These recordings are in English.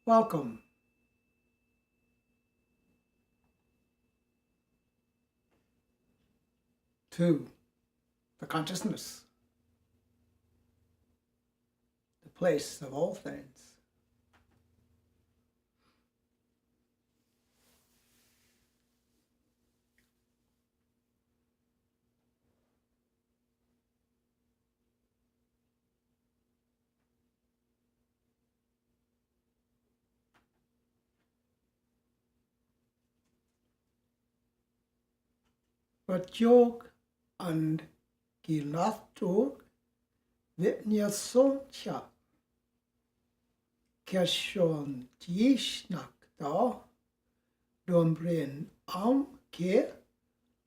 Welcome to the consciousness, the place of all things. Wat jog and gilathog vitnyasoncha kashon tishnak da dombrin ke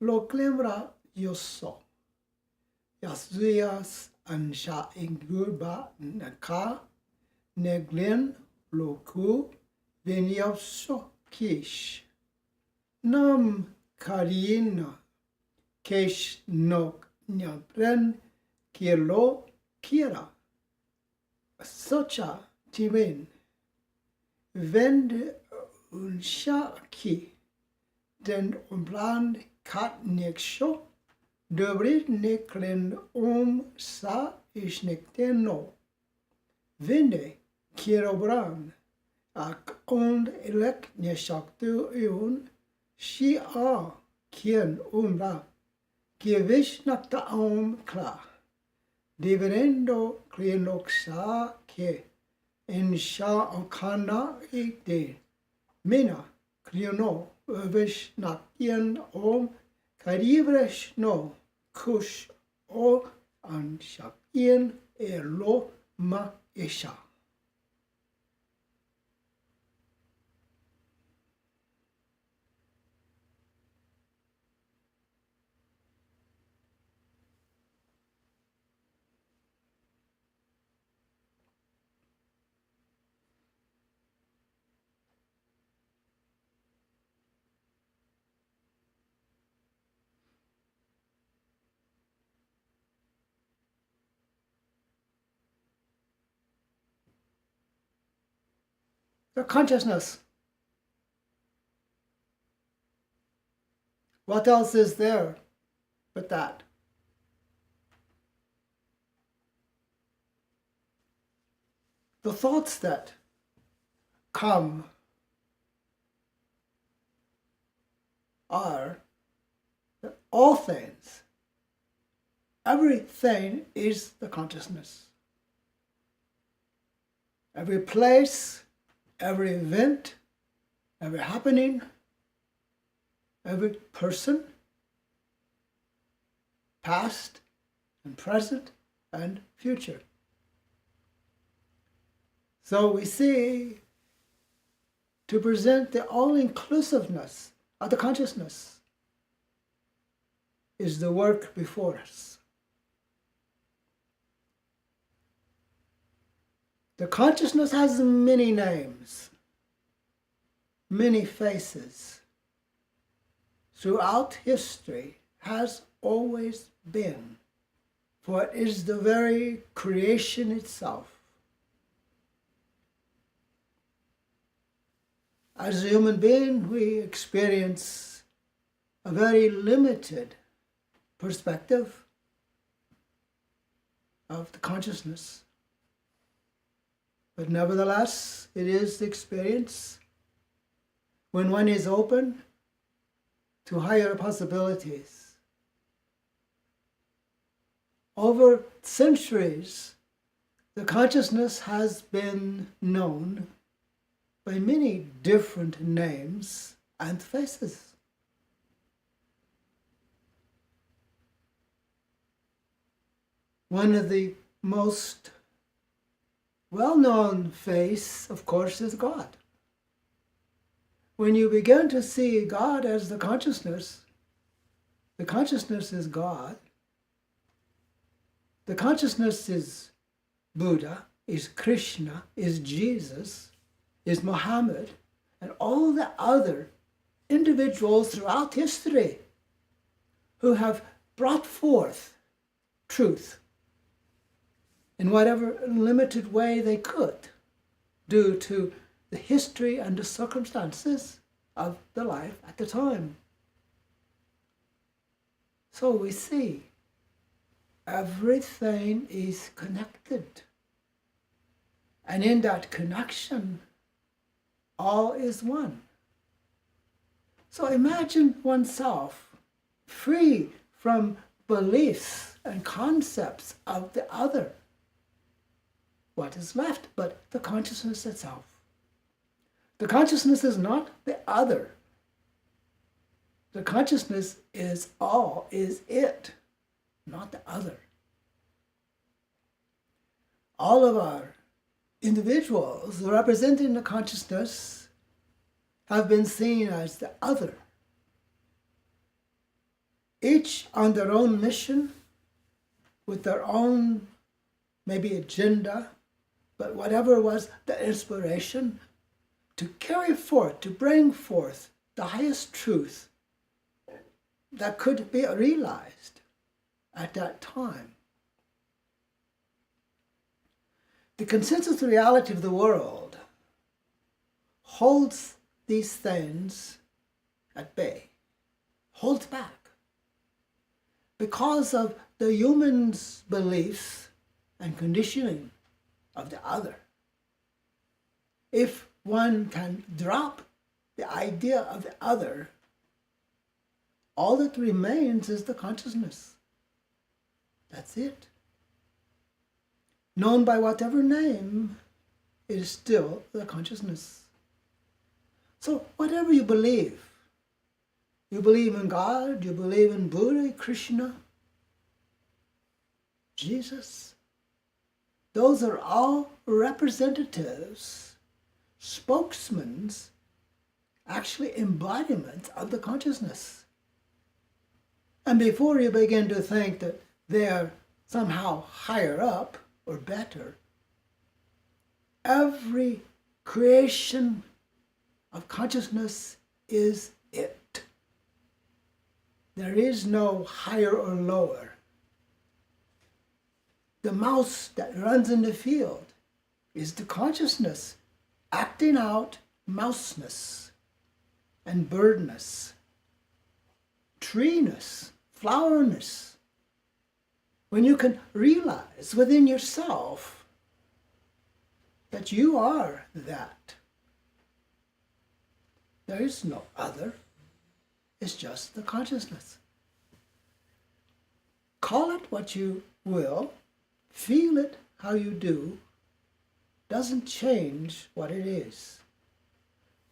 loklemra yoso yasuyas ansha ingurba naka neglen loku vinyaso kish nam karina Kesh nok nyabren kilo kira socha timen vend unshaki den umbland kat neksho dobrit neklen sa ishnekteno vende kirobran ak ond elek neshaktu un shi a kien umbra Kivish nakta kla, dividendo klienoksa ke, insha okana ite, mina kliono, vish nakien karivresh no, kush o anshakien elo ma isha. The consciousness. What else is there but that? The thoughts that come are that all things, everything is the consciousness. Every place, every event, every happening, every person, past and present and future. So we see, to present the all-inclusiveness of the consciousness is the work before us. The consciousness has many names, many faces. Throughout history has always been, for it is the very creation itself. As a human being, we experience a very limited perspective of the consciousness. But nevertheless, it is the experience when one is open to higher possibilities. Over centuries, the consciousness has been known by many different names and faces. One of the most well-known face, of course, is God. When you begin to see God as the consciousness is God. The consciousness is Buddha, is Krishna, is Jesus, is Muhammad, and all the other individuals throughout history who have brought forth truth in whatever limited way they could, due to the history and the circumstances of the life at the time. So we see everything is connected. And in that connection, all is one. So imagine oneself free from beliefs and concepts of the other. What is left but the consciousness itself? The consciousness is not the other. The consciousness is all, is it, not the other. All of our individuals representing the consciousness have been seen as the other. Each on their own mission, with their own maybe agenda, but whatever was the inspiration, to carry forth, to bring forth the highest truth that could be realized at that time. The consensus reality of the world holds these things at bay, holds back, because of the human's beliefs and conditioning of the other. If one can drop the idea of the other, all that remains is the consciousness. That's it. Known by whatever name, it is still the consciousness. So whatever you believe in God, you believe in Buddha, Krishna, Jesus, those are all representatives, spokesmen, actually embodiments of the consciousness. And before you begin to think that they're somehow higher up or better, every creation of consciousness is it. There is no higher or lower. The mouse that runs in the field is the consciousness acting out mouseness and birdness, treeness, flowerness. When you can realize within yourself that you are that, there is no other. It's just the consciousness. Call it what you will, feel it how you do, doesn't change what it is.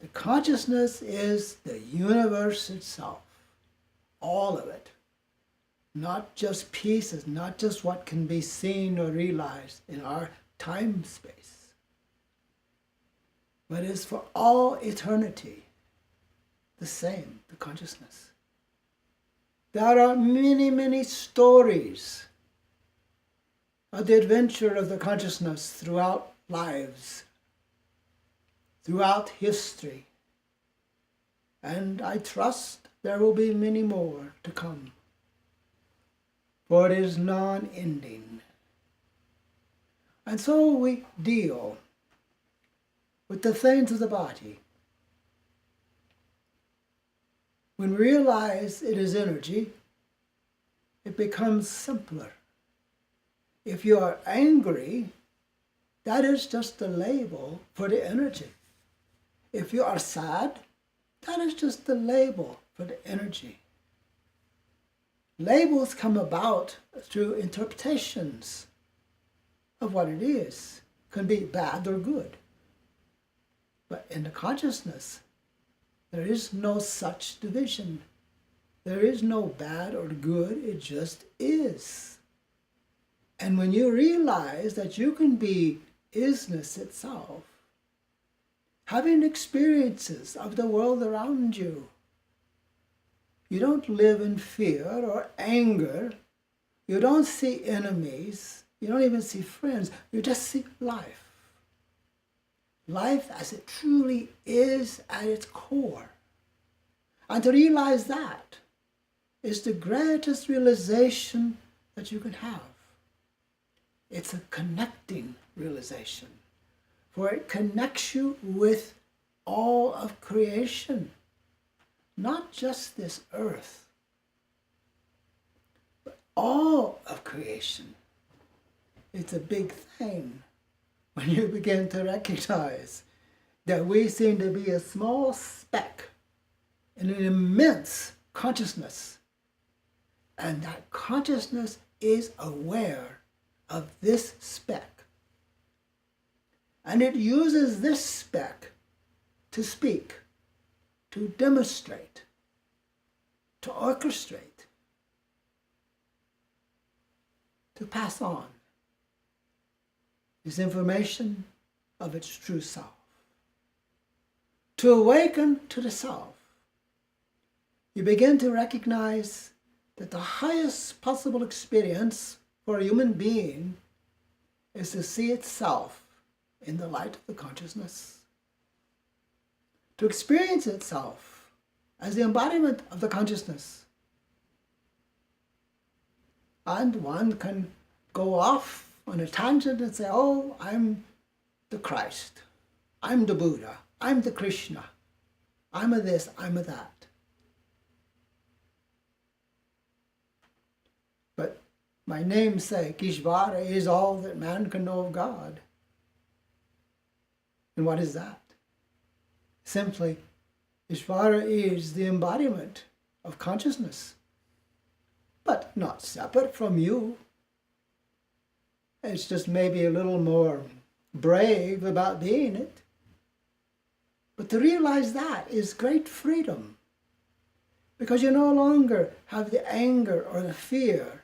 The consciousness is the universe itself, all of it. Not just pieces, not just what can be seen or realized in our time space, but is for all eternity the same, the consciousness. There are many, many stories of the adventure of the consciousness throughout lives, throughout history, and I trust there will be many more to come, for it is non-ending. And so we deal with the things of the body. When we realize it is energy, it becomes simpler. If you are angry, that is just a label for the energy. If you are sad, that is just the label for the energy. Labels come about through interpretations of what it is. Can be bad or good. But in the consciousness, there is no such division. There is no bad or good, it just is. And when you realize that you can be isness itself, having experiences of the world around you, you don't live in fear or anger, you don't see enemies, you don't even see friends, you just see life. Life as it truly is at its core. And to realize that is the greatest realization that you can have. It's a connecting realization. for it connects you with all of creation, not just this earth, but all of creation. It's a big thing when you begin to recognize that we seem to be a small speck in an immense consciousness, and that consciousness is aware of this speck. And it uses this speck to speak, to demonstrate, to orchestrate, to pass on this information of its true self, to awaken to the self. You begin to recognize that the highest possible experience for a human being is to see itself in the light of the consciousness, to experience itself as the embodiment of the consciousness. And one can go off on a tangent and say, oh, I'm the Christ, I'm the Buddha, I'm the Krishna, I'm a this, I'm a that. But my namesake, Ishvara, is all that man can know of God. And what is that? Simply, Ishvara is the embodiment of consciousness, but not separate from you. It's just maybe a little more brave about being it. But to realize that is great freedom, because you no longer have the anger or the fear,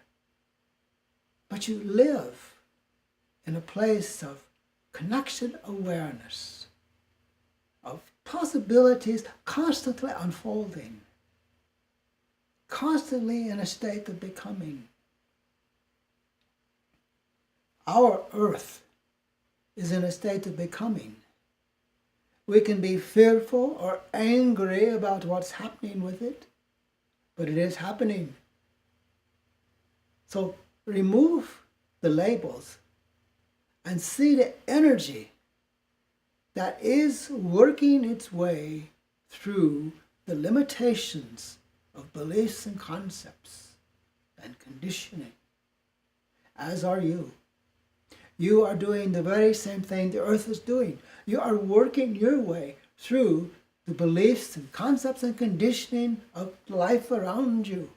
but you live in a place of connection awareness, of possibilities constantly unfolding, constantly in a state of becoming. Our earth is in a state of becoming. We can be fearful or angry about what's happening with it, but it is happening. So remove the labels and see the energy that is working its way through the limitations of beliefs and concepts and conditioning, as are you. You are doing the very same thing the earth is doing. You are working your way through the beliefs and concepts and conditioning of life around you.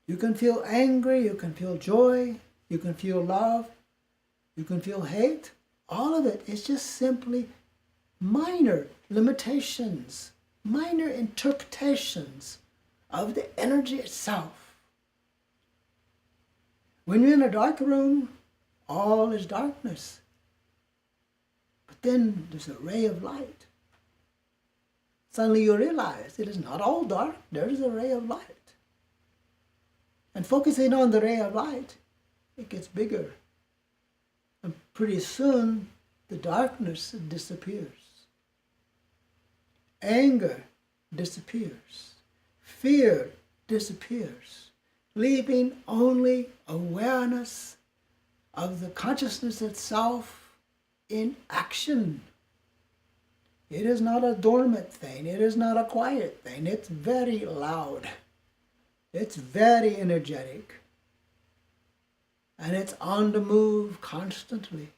You can feel angry, you can feel joy, you can feel love, you can feel hate. All of it is just simply minor limitations, minor interpretations of the energy itself. When you're in a dark room, all is darkness. But then there's a ray of light. Suddenly you realize it is not all dark, there is a ray of light. And focusing on the ray of light, it gets bigger. And pretty soon, the darkness disappears. Anger disappears. Fear disappears, leaving only awareness of the consciousness itself in action. It is not a dormant thing. It is not a quiet thing. It's very loud. It's very energetic. And it's on the move constantly.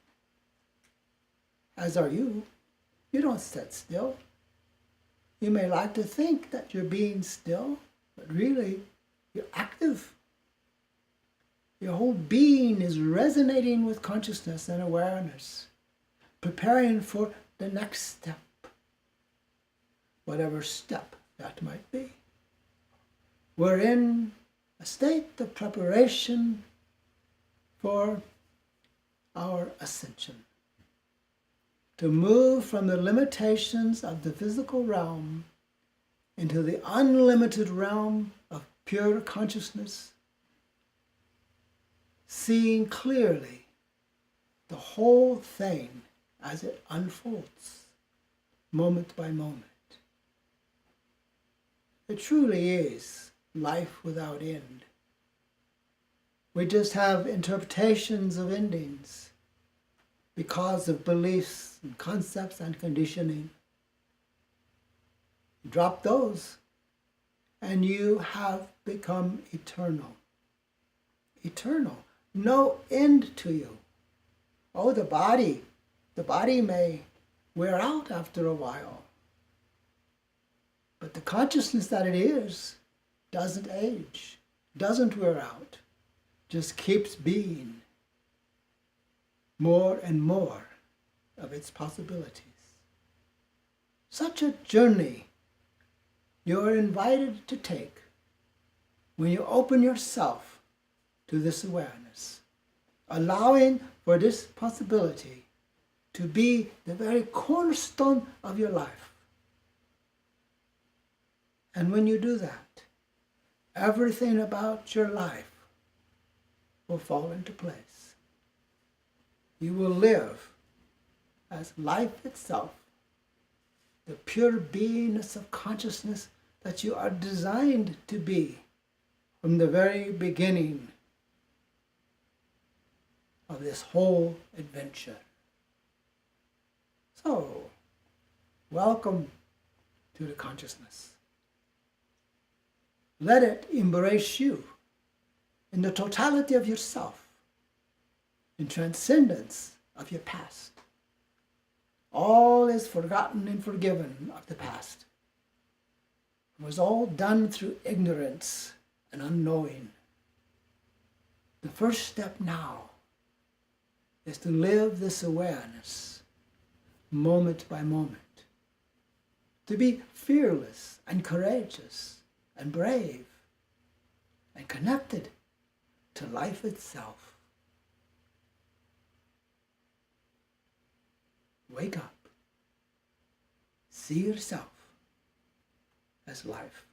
As are you. You don't sit still. You may like to think that you're being still, but really, you're active. Your whole being is resonating with consciousness and awareness, preparing for the next step, whatever step that might be. We're in a state of preparation for our ascension, to move from the limitations of the physical realm into the unlimited realm of pure consciousness, seeing clearly the whole thing as it unfolds, moment by moment. It truly is life without end. We just have interpretations of endings. because of beliefs and concepts and conditioning. Drop those and you have become eternal. Eternal. No end to you. Oh, the body may wear out after a while. But the consciousness that it is doesn't age, doesn't wear out, just keeps being more and more of its possibilities. Such a journey you're invited to take when you open yourself to this awareness, allowing for this possibility to be the very cornerstone of your life. And when you do that, everything about your life will fall into place. You will live as life itself, the pure beingness of consciousness that you are designed to be from the very beginning of this whole adventure. So, welcome to the consciousness. Let it embrace you in the totality of yourself, in transcendence of your past. All is forgotten and forgiven of the past. It was all done through ignorance and unknowing. The first step now is to live this awareness moment by moment, to be fearless and courageous and brave and connected to life itself. Wake up. See yourself as life.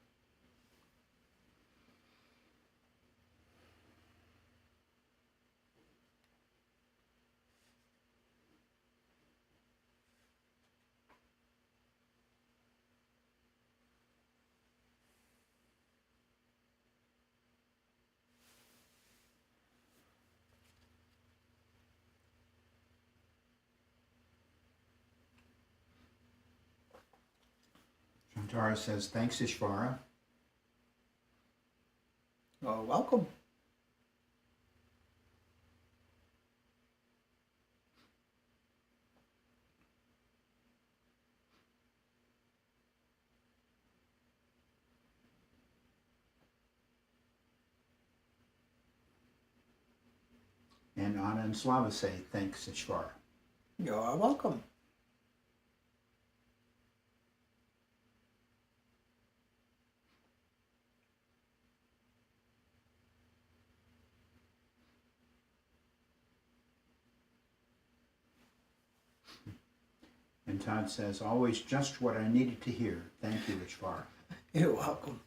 Shantara says, thanks, Ishvara. Well, welcome. And Anna and Slava say, thanks, Ishvara. You're welcome. And Todd says, always just what I needed to hear. Thank you, Ishvara. You're welcome.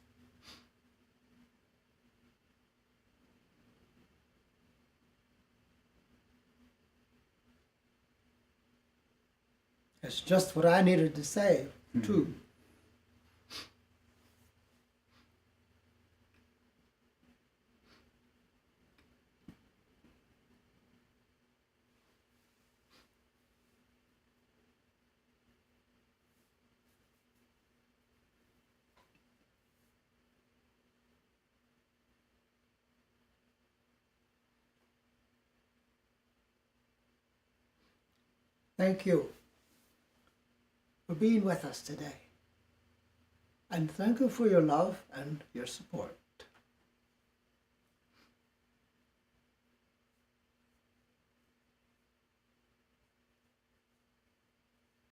It's just what I needed to say, too. Thank you for being with us today. And thank you for your love and your support.